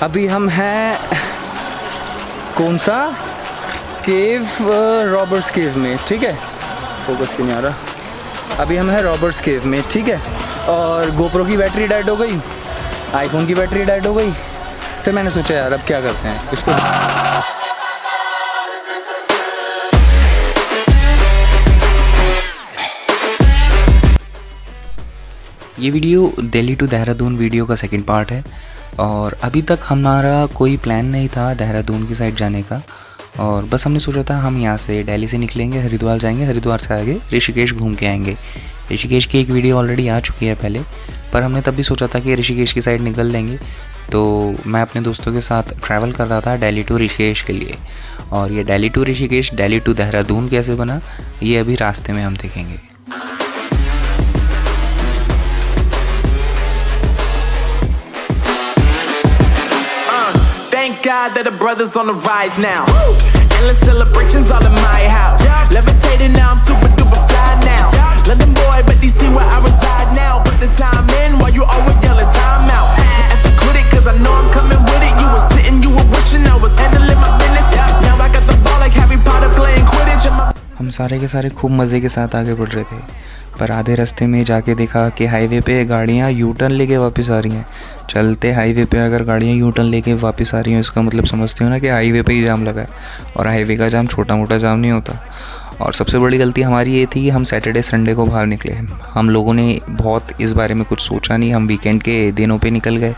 अभी हम हैं कौन सा केव, रॉबर्ट्स केव में, ठीक है। फोकस क्यों नहीं आ रहा। अभी हम हैं रॉबर्ट्स केव में, ठीक है। और गोप्रो की बैटरी डेड हो गई, आईफोन की बैटरी डेड हो गई। फिर मैंने सोचा यार अब क्या करते हैं इसको। ये video Delhi to Dehradun video का सेकंड पार्ट है और अभी तक हमारा कोई प्लान नहीं था देहरादून की साइड जाने का। और बस हमने सोचा था हम यहाँ से दिल्ली से निकलेंगे, हरिद्वार जाएंगे, हरिद्वार से आगे ऋषिकेश घूम के आएंगे। ऋषिकेश की एक वीडियो ऑलरेडी आ चुकी है पहले, पर हमने तब भी सोचा था कि ऋषिकेश की साइड निकल लेंगे। तो मैं अपने दोस्तों के साथ ट्रैवल कर रहा था दिल्ली टू ऋषिकेश के लिए। और ये दिल्ली टू ऋषिकेश, दिल्ली टू देहरादून कैसे बना ये अभी रास्ते में हम देखेंगे। God that the brothers on the rise now. Endless celebrations all in my house. Levitating now, I'm super duper fly now. London boy, but DC where I reside now. Put the time in while you always yelling time out. And for quit it, cause I know I'm coming with it. You were sitting, you were wishing I was handling my business. Now I got the ball like Harry Potter playing Quidditch. हम सारे के सारे खूब मज़े के साथ आगे बढ़ रहे थे, पर आधे रास्ते में जाके देखा कि हाईवे पे गाड़ियाँ यू टर्न लेके वापस आ रही हैं। चलते हाईवे पे अगर गाड़ियाँ यू टर्न लेके वापस आ रही हैं इसका मतलब समझते हो ना कि हाईवे पे ही जाम लगा है। और हाईवे का जाम छोटा मोटा जाम नहीं होता। और सबसे बड़ी गलती हमारी ये थी कि हम सैटरडे संडे को बाहर निकले। हम लोगों ने बहुत इस बारे में कुछ सोचा नहीं, हम वीकेंड के दिनों पे निकल गए।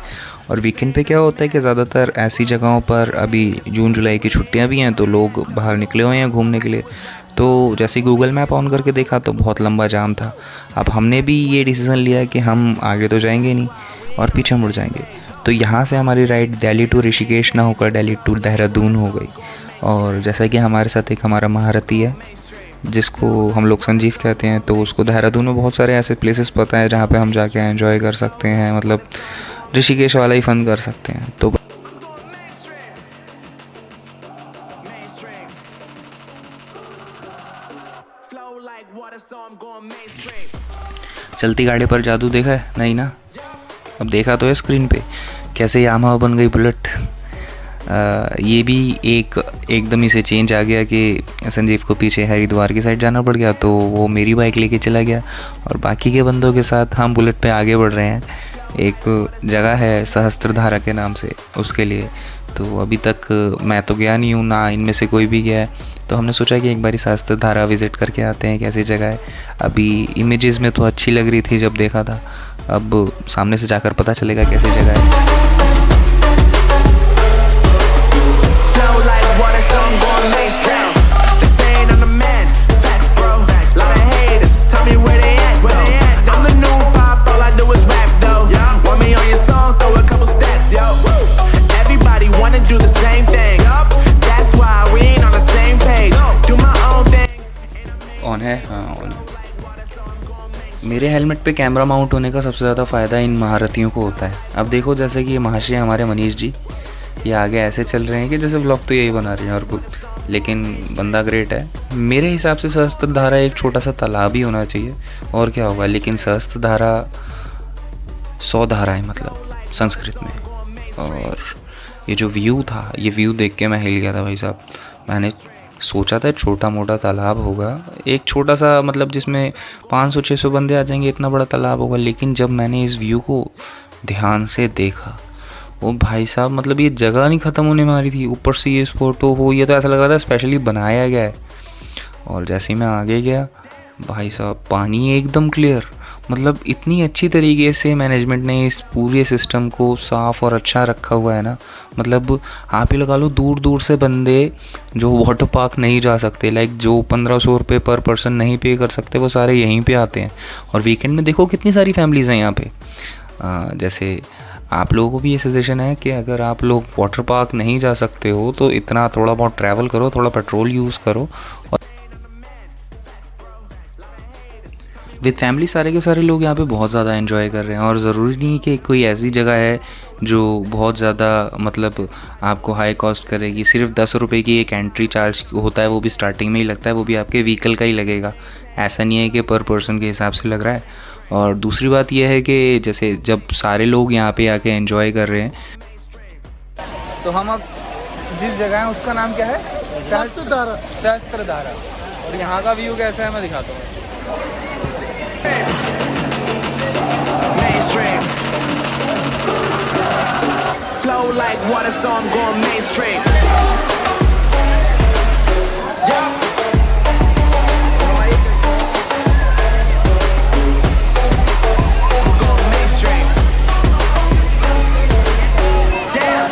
और वीकेंड पे क्या होता है कि ज़्यादातर ऐसी जगहों पर अभी जून जुलाई की छुट्टियां भी हैं तो लोग बाहर निकले हुए हैं घूमने के लिए। तो जैसे गूगल मैप ऑन करके देखा तो बहुत लंबा जाम था। अब हमने भी ये डिसीज़न लिया कि हम आगे तो जाएंगे नहीं और पीछे मुड़ जाएंगे। तो यहाँ से हमारी राइड दिल्ली टू ऋषिकेश ना होकर दिल्ली टू देहरादून हो गई। और जैसा कि हमारे साथ एक हमारा महारथी है जिसको हम लोग संजीव कहते हैं, तो उसको देहरादून में बहुत सारे ऐसे प्लेसेस पता है जहाँ पे हम जाके एंजॉय कर सकते हैं, मतलब ऋषिकेश वाला ही फन कर सकते हैं। तो चलती गाड़ी पर जादू देखा है? नहीं ना। अब देखा तो है स्क्रीन पे कैसे यामाहा बन गई बुलेट। ये भी एकदम ही से चेंज आ गया कि संजीव को पीछे हरिद्वार की साइड जाना पड़ गया, तो वो मेरी बाइक लेके चला गया और बाकी के बंदों के साथ हम बुलेट पे आगे बढ़ रहे हैं। एक जगह है सहस्त्रधारा के नाम से, उसके लिए। तो अभी तक मैं तो गया नहीं हूँ, ना इनमें से कोई भी गया है। तो हमने सोचा कि एक बारी सहस्त्रधारा विज़िट करके आते हैं कैसी जगह है। अभी इमेजेस में तो अच्छी लग रही थी जब देखा था, अब सामने से जाकर पता चलेगा कैसी जगह है। ऑन है? हाँ ऑन है। मेरे हेलमेट पे कैमरा माउंट होने का सबसे ज़्यादा फ़ायदा इन महारथियों को होता है। अब देखो जैसे कि ये महाशय हमारे मनीष जी, ये आगे ऐसे चल रहे हैं कि जैसे व्लॉग तो यही बना रहे हैं और कुछ, लेकिन बंदा ग्रेट है। मेरे हिसाब से सहस्त्रधारा एक छोटा सा तालाब ही होना चाहिए और क्या होगा, लेकिन सहस्त्रधारा 100 धारा है मतलब संस्कृत में। और ये जो व्यू था, ये व्यू देख के मैं हिल गया था भाई साहब। मैंने सोचा था छोटा मोटा तालाब होगा, एक छोटा सा मतलब जिसमें 500-600 बंदे आ जाएंगे, इतना बड़ा तालाब होगा। लेकिन जब मैंने इस व्यू को ध्यान से देखा, वो भाई साहब मतलब ये जगह नहीं ख़त्म होने वाली थी। ऊपर से ये फोटो हो, ये तो ऐसा लग रहा था स्पेशली बनाया गया है। और जैसे ही मैं आगे गया भाई साहब पानी एकदम क्लियर, मतलब इतनी अच्छी तरीके से मैनेजमेंट ने इस पूरे सिस्टम को साफ़ और अच्छा रखा हुआ है ना। मतलब आप ही लगा लो दूर दूर से बंदे जो वाटर पार्क नहीं जा सकते, लाइक जो 1500 रुपये पर पर्सन नहीं पे कर सकते, वो सारे यहीं पे आते हैं। और वीकेंड में देखो कितनी सारी फैमिलीज़ हैं यहाँ पे। जैसे आप लोगों को भी ये सजेशन है कि अगर आप लोग वाटर पार्क नहीं जा सकते हो तो इतना थोड़ा बहुत ट्रैवल करो, थोड़ा पेट्रोल यूज़ करो और विद फैमिली सारे के सारे लोग यहाँ पे बहुत ज़्यादा एंजॉय कर रहे हैं। और ज़रूरी नहीं कि कोई ऐसी जगह है जो बहुत ज़्यादा मतलब आपको हाई कॉस्ट करेगी। सिर्फ 10 रुपये की एक एंट्री चार्ज होता है, वो भी स्टार्टिंग में ही लगता है, वो भी आपके व्हीकल का ही लगेगा। ऐसा नहीं है कि पर पर्सन के हिसाब से लग रहा है। और दूसरी बात यह है कि जैसे जब सारे लोग यहाँ पे आके एंजॉय कर रहे हैं तो हम अब जिस जगह है उसका नाम क्या है? सहस्त्रधारा। और यहाँ का व्यू कैसा है मैं दिखाता हूँ। Mainstream. Flow like water, so I'm going mainstream. Yeah. I'm going mainstream. Damn.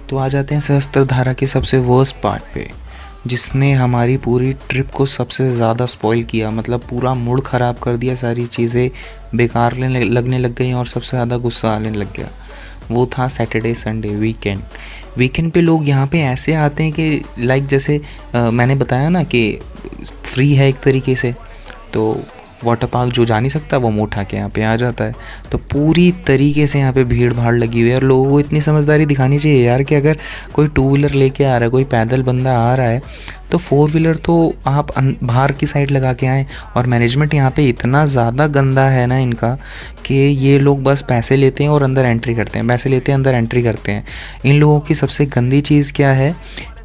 तो आ जाते हैं सहस्त्रधारा के सबसे वर्स्ट पार्ट पे, जिसने हमारी पूरी ट्रिप को सबसे ज़्यादा स्पॉइल किया। मतलब पूरा मूड ख़राब कर दिया, सारी चीज़ें बेकार लगने लग गई और सबसे ज़्यादा गुस्सा आने लग गया। वो था सैटरडे संडे वीकेंड पे लोग यहाँ पे ऐसे आते हैं कि लाइक जैसे मैंने बताया ना कि फ्री है एक तरीके से, तो वाटर पार्क जो जा नहीं सकता वो मुँह उठा के यहाँ पे आ जाता है। तो पूरी तरीके से यहाँ पे भीड़ भाड़ लगी हुई है और लोगों को इतनी समझदारी दिखानी चाहिए यार कि अगर कोई 2 व्हीलर लेके आ रहा है, कोई पैदल बंदा आ रहा है, तो 4 व्हीलर तो आप बाहर की साइड लगा के आएँ। और मैनेजमेंट यहाँ पे इतना ज़्यादा गंदा है ना इनका कि ये लोग बस पैसे लेते हैं और अंदर एंट्री करते हैं, पैसे लेते हैं अंदर एंट्री करते हैं। इन लोगों की सबसे गंदी चीज़ क्या है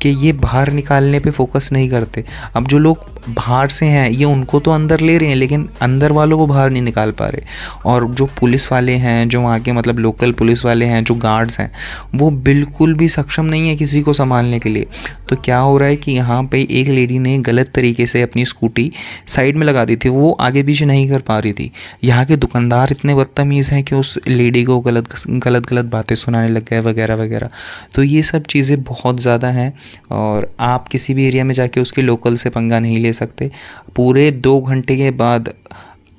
कि ये बाहर निकालने पे फोकस नहीं करते। अब जो लोग बाहर से हैं ये उनको तो अंदर ले रहे हैं, लेकिन अंदर वालों को बाहर नहीं निकाल पा रहे। और जो पुलिस वाले हैं, जो वहाँ के मतलब लोकल पुलिस वाले हैं, जो गार्ड्स हैं, वो बिल्कुल भी सक्षम नहीं है किसी को संभालने के लिए। तो क्या हो रहा है कि यहाँ पे एक लेडी ने गलत तरीके से अपनी स्कूटी साइड में लगा दी थी, वो आगे पीछे नहीं कर पा रही थी। यहाँ के दुकानदार इतने बदतमीज़ हैं कि उस लेडी को गलत बातें सुनाने लग गए वगैरह वगैरह। तो ये सब चीज़ें बहुत ज़्यादा हैं और आप किसी भी एरिया में जाके उसके लोकल से पंगा नहीं ले सकते। पूरे 2 घंटे के बाद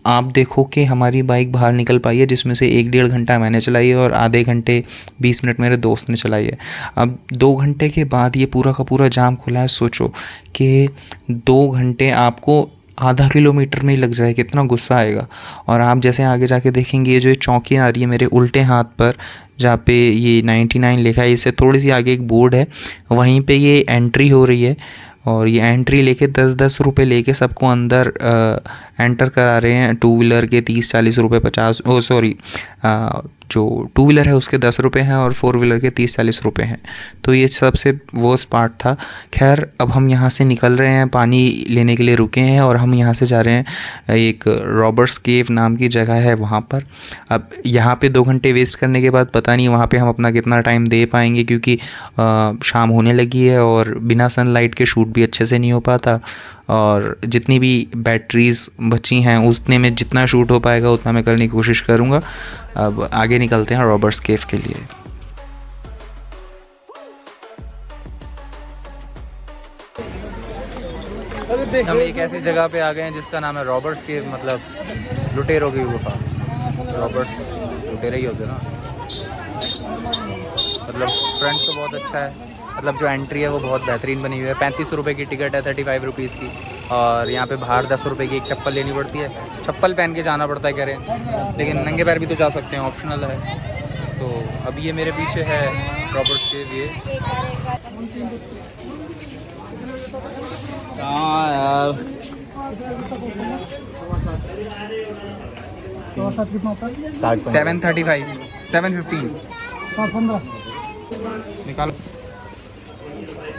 आप देखो कि हमारी बाइक बाहर निकल पाई है, जिसमें से 1-1.5 घंटा मैंने चलाई है और आधे घंटे 20 मिनट मेरे दोस्त ने चलाई है। अब 2 घंटे के बाद ये पूरा का पूरा जाम खुला है। सोचो कि 2 घंटे आपको आधा किलोमीटर में ही लग जाए, कितना गुस्सा आएगा। और आप जैसे आगे जाके देखेंगे ये जो चौकी आ रही है मेरे उल्टे हाथ पर, जहाँ पे ये 99 लिखा है, इससे थोड़ी सी आगे एक बोर्ड है, वहीं पे ये एंट्री हो रही है। और ये एंट्री लेके 10-10 रुपये लेके सबको अंदर एंटर करा रहे हैं। 2 व्हीलर के 30-40 रुपये, 50 जो 2 व्हीलर है उसके 10 रुपये हैं और 4 व्हीलर के 30-40 रुपये हैं। तो ये सबसे वर्स्ट पार्ट था। खैर अब हम यहाँ से निकल रहे हैं, पानी लेने के लिए रुके हैं और हम यहाँ से जा रहे हैं एक रॉबर्ट्स केव नाम की जगह है वहाँ पर। अब यहाँ पे 2 घंटे वेस्ट करने के बाद पता नहीं वहाँ पे हम अपना कितना टाइम दे पाएंगे, क्योंकि शाम होने लगी है और बिना सनलाइट के शूट भी अच्छे से नहीं हो पाता। और जितनी भी बैटरीज़ बची हैं उतने में जितना शूट हो पाएगा उतना मैं करने की कोशिश करूँगा। अब आगे निकलते हैं रॉबर्ट्स केव के लिए। हम एक ऐसी जगह पे आ गए हैं जिसका नाम है रॉबर्ट्स केव, मतलब लुटेरों की गुफा। रॉबर्ट्स लुटेरे ही होते ना। मतलब फ्रंट तो बहुत अच्छा है, मतलब जो एंट्री है वो बहुत बेहतरीन बनी हुई है। 35 रुपये की टिकट है, 35 रुपीज़ की। और यहाँ पे बाहर 10 रुपये की एक चप्पल लेनी पड़ती है, चप्पल पहन के जाना पड़ता है कह रहे हैं, लेकिन नंगे पैर भी तो जा सकते हैं, ऑप्शनल है। तो अब ये मेरे पीछे है रॉबर्ट्स केव। ये कहाँ यार 735 715 निकालो।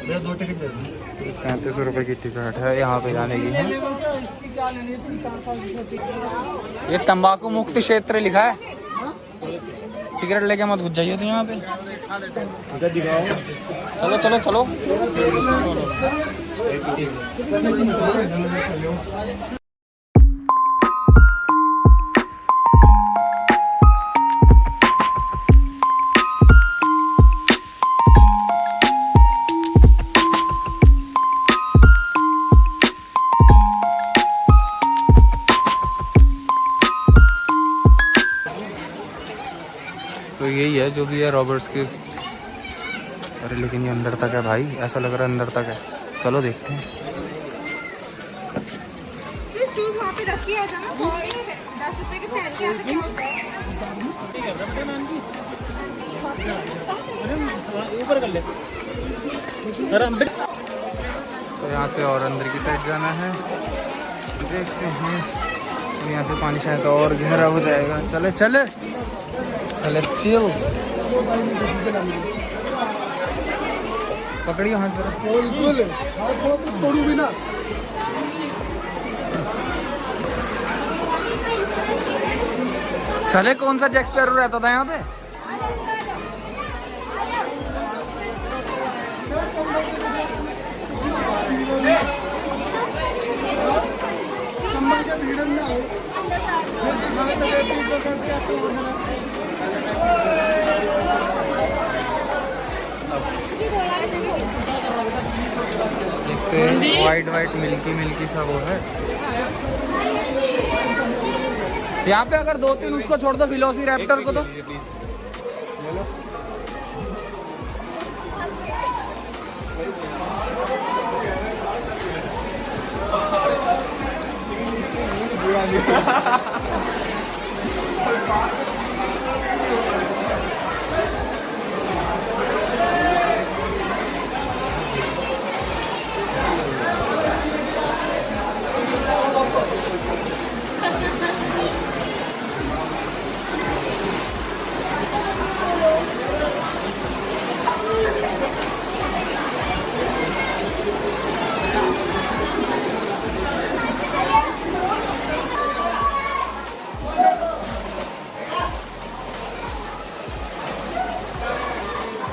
35 रुपये की टिकट है यहाँ पे जाने की है। ये तंबाकू मुक्त क्षेत्र लिखा है, सिगरेट लेके मत घुस जाइए तो यहाँ पे। चलो चलो चलो। तो यही है जो भी है रॉबर्ट्स केव। अरे लेकिन ये अंदर तक है भाई, ऐसा लग रहा है अंदर तक है। चलो देखते हैं। तो यहाँ से और अंदर की साइड जाना है, देखते हैं। यहाँ से पानी शायद और गहरा हो जाएगा। चले चले सेलेस्टियल पकड़ियो हाथ जरा। बिल्कुल हाथ को छोड़ू भी ना। साले कौन सा जैक स्पैरो रहता था यहाँ पे? चंबल के भीड़ में आओ फिर दिखाने तो देती तो करते ऐसे होना। वाइट वाइट मिल्की सा वो है यहाँ पे। अगर 2-3 उसको छोड़ दो वेलोसी रैप्टर को तो।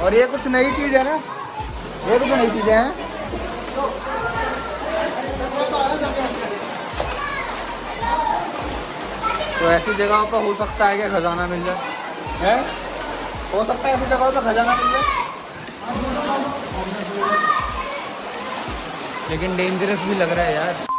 और ये कुछ नई चीज़ है ना, ये कुछ नई चीज़ें हैं। तो ऐसी जगहों पर हो सकता है कि खजाना मिल जाए, है? हो सकता है ऐसी जगहों पर खजाना मिल जाए, लेकिन डेंजरस भी लग रहा है यार।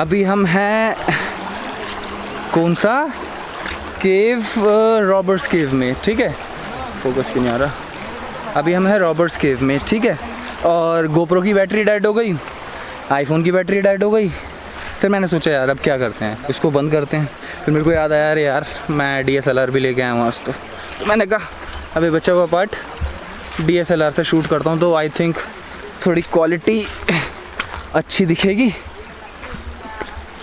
अभी हम हैं कौन सा केव, रॉबर्ट्स केव में, ठीक है। फोकस क्यों नहीं आ रहा? अभी हम हैं रॉबर्ट्स केव में, ठीक है। और गोप्रो की बैटरी डेड हो गई, आईफोन की बैटरी डेड हो गई। फिर मैंने सोचा यार अब क्या करते हैं, इसको बंद करते हैं। फिर मेरे को याद आया यार मैं DSLR भी लेके आया हूँ आज, तो मैंने कहा अभी बचा हुआ पार्ट DSLR से शूट करता हूँ, तो आई थिंक थोड़ी क्वालिटी अच्छी दिखेगी।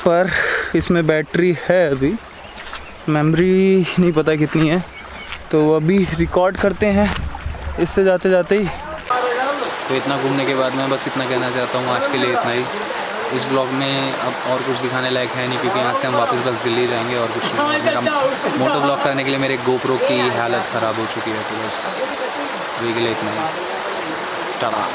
पर इसमें बैटरी है, अभी मेमोरी नहीं पता कितनी है, तो अभी रिकॉर्ड करते हैं इससे जाते जाते ही। तो इतना घूमने के बाद मैं बस इतना कहना चाहता हूँ, आज के लिए इतना ही। इस ब्लॉग में अब और कुछ दिखाने लायक है नहीं, क्योंकि यहाँ से हम वापस बस दिल्ली जाएंगे और कुछ नहीं। मेरा मोटो ब्लॉग करने के लिए मेरे GoPro की हालत ख़राब हो चुकी है, तो बस अभी के लिए इतना ही। टाटा।